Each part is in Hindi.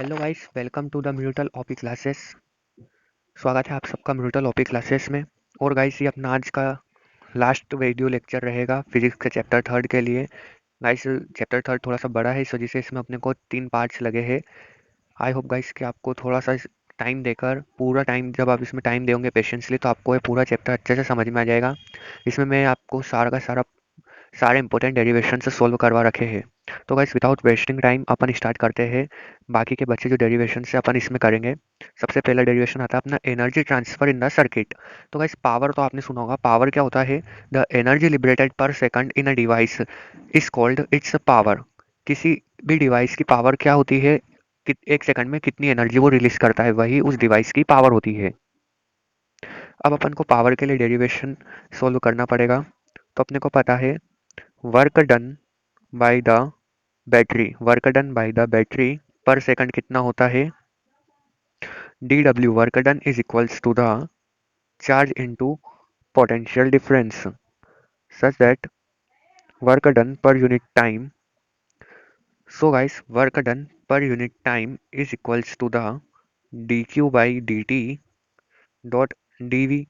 Hello guys, welcome to the mutual OP classes. स्वागत है आप सबका म्यूटल ओपी क्लासेस में। और गाइस, ये अपना आज का लास्ट वीडियो लेक्चर रहेगा फिजिक्स के चैप्टर थर्ड के लिए। गाइस, चैप्टर थर्ड थोड़ा सा बड़ा है, इस वजह से इसमें अपने को 3 पार्ट्स लगे हैं। आई होप गाइस कि आपको थोड़ा सा टाइम देकर, पूरा टाइम जब आप इसमें टाइम दोगे पेशेंसली, तो आपको ये पूरा चैप्टर अच्छे से समझ में आ जाएगा। इसमें मैं आपको सारा का सारा सारे इंपॉर्टेंट डेरिवेशन से सोल्व करवा रखे हैं। तो गाइस, विदाउट वेस्टिंग टाइम अपन स्टार्ट करते हैं। बाकी के बच्चे जो डेरिवेशन से अपन इसमें करेंगे। सबसे पहला डेरिवेशन आता है अपना energy transfer in the circuit. तो गाइस, पावर तो आपने सुना होगा। पावर क्या होता है? द एनर्जी लिबरेटेड पर second in a device is called its power. किसी भी डिवाइस की पावर क्या होती है? एक सेकंड में कितनी एनर्जी वो रिलीज करता है, वही उस डिवाइस की पावर होती है। अब अपन को पावर के लिए डेरिवेशन सोल्व करना पड़ेगा। तो अपने को पता है, work done by the battery per second कितना होता है? dw work done is equals to the charge into potential difference such that work done per unit time. So guys, work done per unit time is equals to the dq by dt dot dv।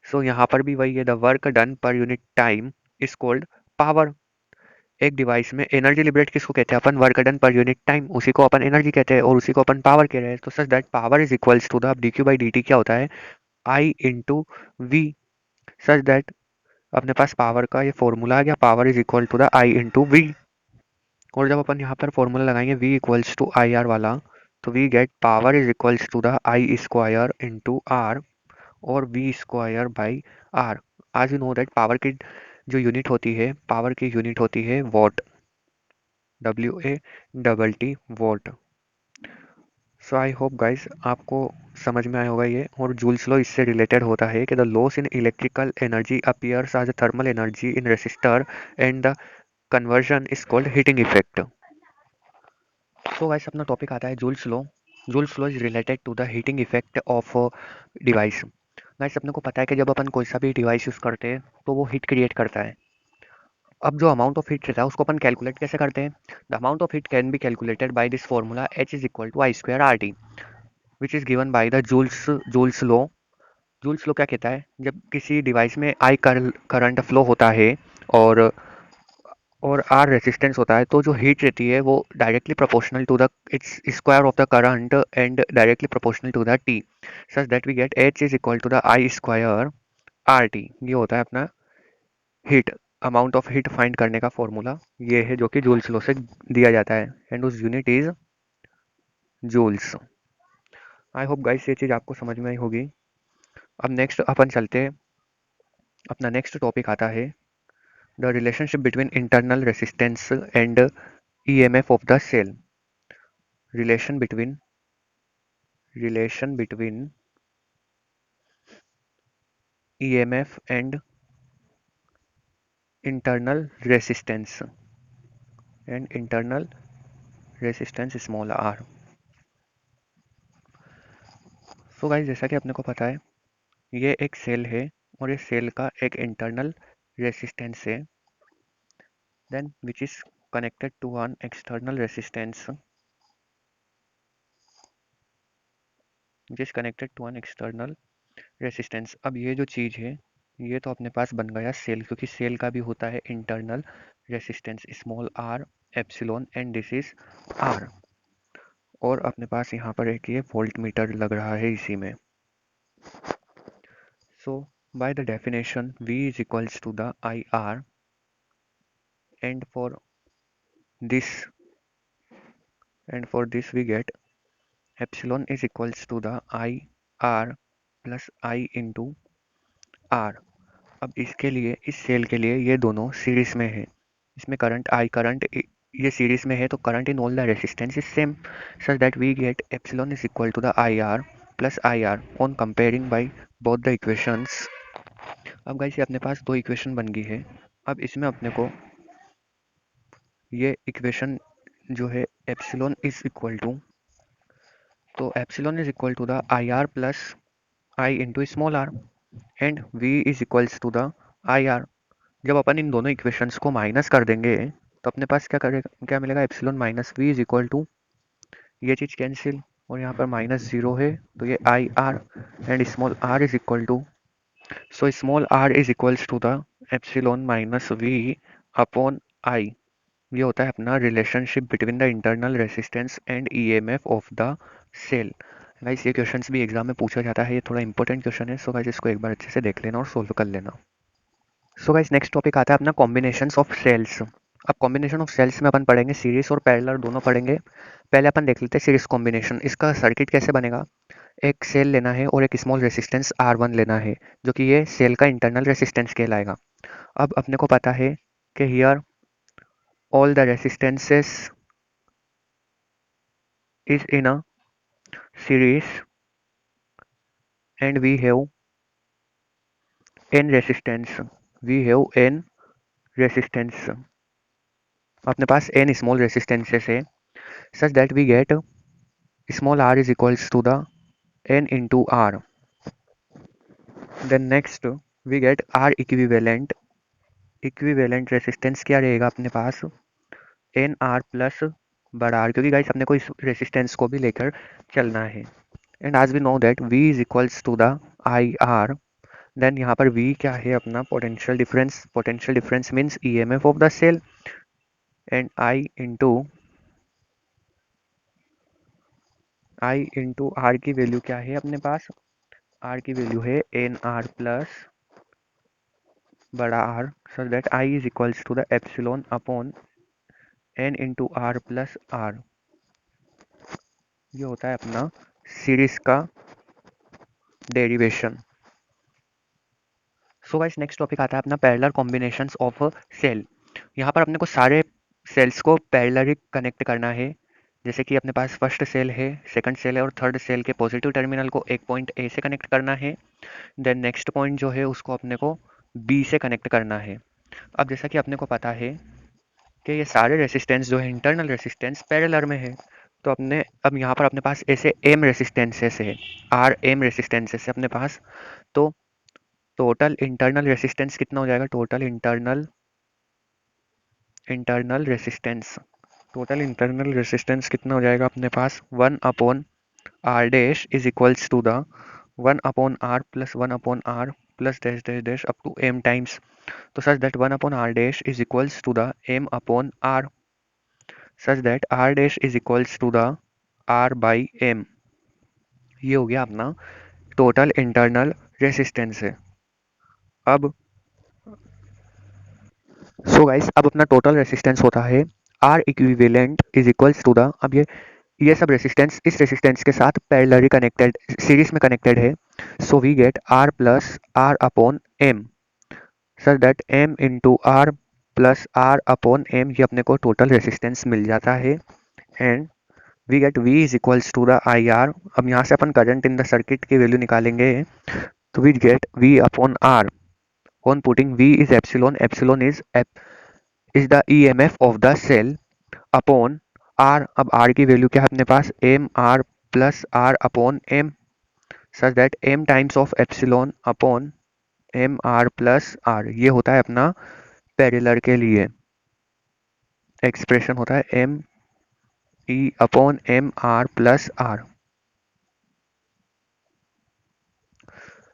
सो यहाँ पर भी वही है, the work done per unit time is called power. एक डिवाइस में एनर्जी लिबरेट किसको कहते हैं? अपन work done per unit time, उसी को अपन एनर्जी कहते हैं और उसी को अपन पावर कह रहे हैं। तो such that power is equals to the d q by d t क्या होता है? I into V. Such that अपने पास पावर का ये फॉर्मूला आ गया, power is equal to the I into V. और जब अपन यहाँ पर फॉर्मूला लगाएंगे V equals to I R वाला, तो we get power is equals to the I square into R और वी स्क्वायर बाई आर। आज यू नो दैट पावर की जो यूनिट होती है, पावर की यूनिट होती है what. WA volt. So I hope guys आपको समझ में आया होगा ये। और जूल्स लॉ इससे रिलेटेड होता है कि the loss in electrical energy appears as thermal energy in resistor and the conversion is called heating effect. So guys, अपना टॉपिक आता है Joule's law. Joule's law is related to the heating effect of device. Guys, अपने को पता है कि जब अपन कोई सा भी डिवाइस यूज़ करते हैं तो वो हीट क्रिएट करता है। अब जो अमाउंट ऑफ हीट रहता है उसको अपन कैलकुलेट कैसे करते हैं? The amount of heat can be calculated by this formula H is equal to I square R T, which is given by the Joule's law. Joule's law क्या कहता है? जब किसी डिवाइस में आई करंट फ्लो होता है और आर रेजिस्टेंस होता है, तो जो हीट रहती है वो directly proportional to the its square of the current and directly proportional to the T, such that we get H is equal to the I square R T. ये होता है अपना heat, amount of heat find करने का फॉर्मूला ये है, जो कि जूल्स लॉ से दिया जाता है एंड उस unit is joules. I hope guys ये चीज़ आपको समझ में आई होगी। अब नेक्स्ट अपन चलते हैं, अपना नेक्स्ट टॉपिक आता है the relationship between internal resistance and EMF of the cell. Relation between relation between EMF and internal resistance small r. So guys, जैसा कि अपने को पता है, ये एक सेल है और इस सेल का एक इंटरनल रेसिस्टेंस है, then which is connected to an external resistance which is connected to an external resistance। अब ये जो चीज़ है, ये तो अपने पास बन गया सेल, क्योंकि सेल का भी होता है internal resistance small r epsilon and this is r. और अपने पास यहाँ पर एक ये वोल्ट मीटर लग रहा है इसी में। So by the definition V is equals to the IR and this for this we get epsilon is equals to the IR plus I into r. अब इसके लिए, इस सेल के लिए ये दोनों सीरीज में है, इसमें करंट ये सीरीज में है, तो current in all the resistance is same, such that we get epsilon is equal to the I R plus I R on comparing by both the equations. अब गाइस, ये अपने पास दो इक्वेशन बन गई है। अब इसमें अपने को ये इक्वेशन जो है एप्सिलॉन इज इक्वल टू, तो epsilon is equal to the I R plus I into small r and v is equals to the I R. जब अपन इन दोनों इक्वेशंस को माइनस कर देंगे तो अपने पास क्या मिलेगा? Epsilon minus V is equal to ये चीज़ कैंसिल, और यहाँ पर -0 है, तो ये I R, and small r is equal to, so small r is equals to the epsilon minus V upon I. ये होता है अपना relationship between the internal resistance and EMF of the cell. Guys ये क्वेश्चंस भी एग्जाम में पूछा जाता है, ये थोड़ा इंपॉर्टेंट क्वेश्चन है, सो गाइस इसको एक बार अच्छे से देख लेना और सोल्व कर लेना। सो गाइस नेक्स्ट टॉपिक आता है अपना कॉम्बिनेशंस ऑफ सेल्स। अब कॉम्बिनेशन ऑफ सेल्स में अपन पढ़ेंगे सीरीज और पैरेलल दोनों पढ़ेंगे। पहले अपन देख लेते हैं सीरीज कॉम्बिनेशन। इसका सर्किट कैसे बनेगा, एक सेल लेना है और एक स्मॉल रेसिस्टेंस R1 लेना है, जो कि ये सेल का इंटरनल रेसिस्टेंस कहलाएगा। अब अपने को पता है कि here all the resistances is in a series and we have n resistance, अपने पास n small resistances है, such that we get small r is equals to the n into r. Then next we get r equivalent resistance क्या रहेगा अपने पास, एन आर प्लस बड़ा आर, क्योंकि गाइस अपने को इस रेसिस्टेंस को भी लेकर चलना है। एंड आज we know that V is equals to the I R, then यहाँ पर V क्या है अपना potential difference means EMF of the cell, and I into R की वैल्यू क्या है अपने पास, R की वैल्यू है एन आर प्लस बड़ा R, so that I is equals to the epsilon upon n into are plus are. ये होता है अपना सीरीज का derivation. So guys next topic आता है अपना पैरेलल कॉम्बिनेशंस ऑफ सेल। यहाँ पर अपने को सारे सेल्स को पैरेलली कनेक्ट करना है। जैसे कि अपने पास फर्स्ट सेल है, सेकंड सेल है और थर्ड सेल के पॉजिटिव टर्मिनल को एक पॉइंट ए से कनेक्ट करना है, देन नेक्स्ट पॉइंट जो है उसको अपने को बी से कनेक्ट करना है। अब जैसा कि अपने को पता है कि ये सारे रेसिस्टेंस जो है इंटरनल रेसिस्टेंस पैरेलल में है, तो अपने अब यहाँ पर अपने पास ऐसे एम रेसिस्टेंसेस है, आर एम रेसिस्टेंसेस है अपने पास। तो टोटल इंटरनल रेसिस्टेंस कितना हो जाएगा, टोटल इंटरनल रेसिस्टेंस कितना हो जाएगा अपने पास, 1 upon R dash is equals to the 1 upon R plus 1 upon R plus dash dash dash up to M times, तो such that 1 upon R dash is equals to the M upon R, such that R dash is equals to the R by M. ये हो गया अपना टोटल इंटरनल रेसिस्टेंस है। अब सो गाइस अब अपना टोटल रेसिस्टेंस होता है R equivalent is equals to the, अब ये सब रेसिस्टेंस इस रेसिस्टेंस के साथ पैरेलली कनेक्टेड, सीरीज में कनेक्टेड है, so we get R plus R upon M, such that M into are plus R upon M, ये अपने को टोटल रेसिस्टेंस मिल जाता है। And we get V is equals to the I R. अब यहाँ से अपन करंट इन द सर्किट की वैल्यू निकालेंगे, तो we get V upon R on putting V is epsilon is the EMF of the cell upon R। अब R की वैल्यू क्या है अपने पास, M R plus R upon M, such that M times of epsilon upon M R plus are. ये होता है अपना पैरेलल के लिए एक्सप्रेशन होता है M E upon M R plus R.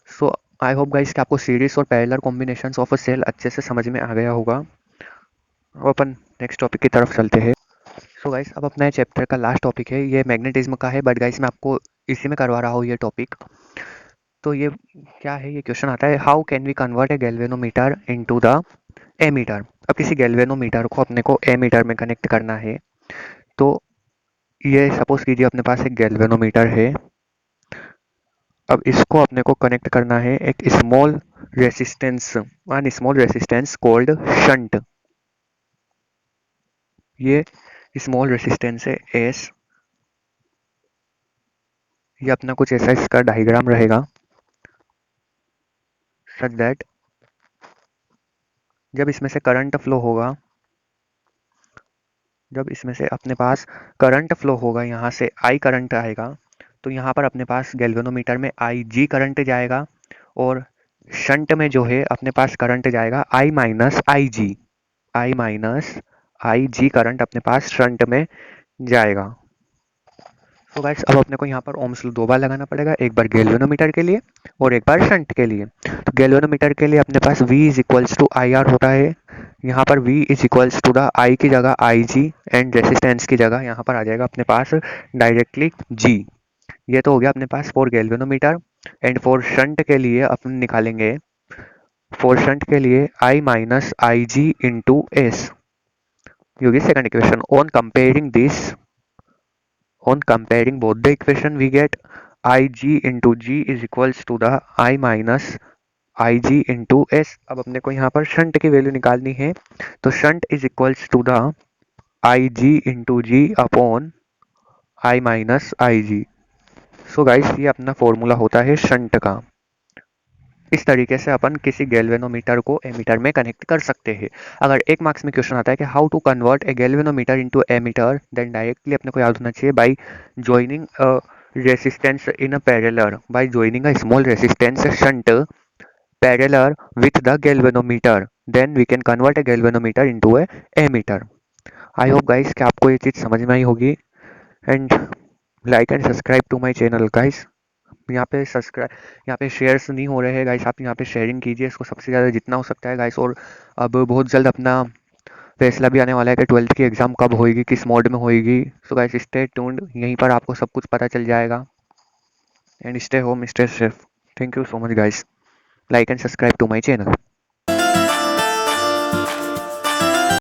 So I hope guys कि आपको सीरीज और parallel combinations of a cell अच्छे से समझ में आ गया होगा। अब अपन नेक्स्ट टॉपिक की तरफ चलते हैं। सो गाइस अब अपना चैप्टर का लास्ट टॉपिक है, ये मैग्नेटिज्म का है, बट गाइस मैं आपको इसी में करवा रहा हूँ ये टॉपिक। तो ये क्या है, ये क्वेश्चन आता है, how can we convert a galvanometer into the ammeter. अब किसी गैल्वेनोमीटर को अपने को एमीटर में कनेक्ट करना है। तो ये सपोज कीजिए अपने पास एक गैल्वेनोमीटर है, अब इसको अपने को कनेक्ट करना है एक स्मॉल रेसिस्टेंस कॉल्ड शंट। ये स्मॉल रेसिस्टेंस है एस, ये अपना कुछ ऐसा इसका डायग्राम रहेगा, सच दैट जब इसमें से करंट फ्लो होगा, जब इसमें से अपने पास करंट फ्लो होगा, यहाँ से आई करंट आएगा, तो यहाँ पर अपने पास गैल्वेनोमीटर में आई जी करंट जाएगा, और शंट में जो है अपने पास करंट जाएगा आई माइनस आई जी करंट अपने पास शंट में जाएगा। तो गाइस अब अपने को यहाँ पर ओम्स लॉ 2 बार लगाना पड़ेगा, एक बार गैल्वेनोमीटर के लिए और एक बार शंट के लिए। तो गैल्वेनोमीटर के लिए अपने पास V is equals to I R होता है। यहाँ पर V is equals to the I की जगह IG एंड रेसिस्टेंस की जगह यहाँ पर आ जाएगा अपने पास डायरेक्टली G। ये तो हो गया अपने पास for galvanometer. And for shunt के लिए अपन निकालेंगे, फॉर शंट के लिए I minus I G into S, होगी second equation. On comparing both the equation, we get Ig into G is equals to the I minus Ig into S। अब अपने को यहाँ पर शंट की वैल्यू निकालनी है, तो shunt is equals to the Ig into G upon I minus Ig। So guys ये अपना फॉर्मूला होता है शंट का। इस तरीके से अपन किसी गैल्वेनोमीटर को एमीटर में कनेक्ट कर सकते हैं। अगर एक मार्क्स में क्वेश्चन आता है कि how to convert a galvanometer into ammeter, then directly अपने को याद होना चाहिए by joining a resistance in a parallel, by joining a small resistance shunt parallel with the galvanometer, then we can convert a galvanometer into a ammeter। I hope guys कि आपको ये चीज़ समझ में आई होगी। And like and subscribe to my channel guys. यहाँ पे शेयर्स नहीं हो रहे हैं गाइस, आप यहाँ पे शेयरिंग कीजिए इसको सबसे ज़्यादा जितना हो सकता है गाइस। और अब बहुत जल्द अपना फैसला भी आने वाला है कि 12th की एग्ज़ाम कब होएगी, किस मोड में होएगी। सो गाइस स्टे ट्यून्ड, यहीं पर आपको सब कुछ पता चल जाएगा। And stay home, stay safe. Thank you so much guys. Like and subscribe to my channel.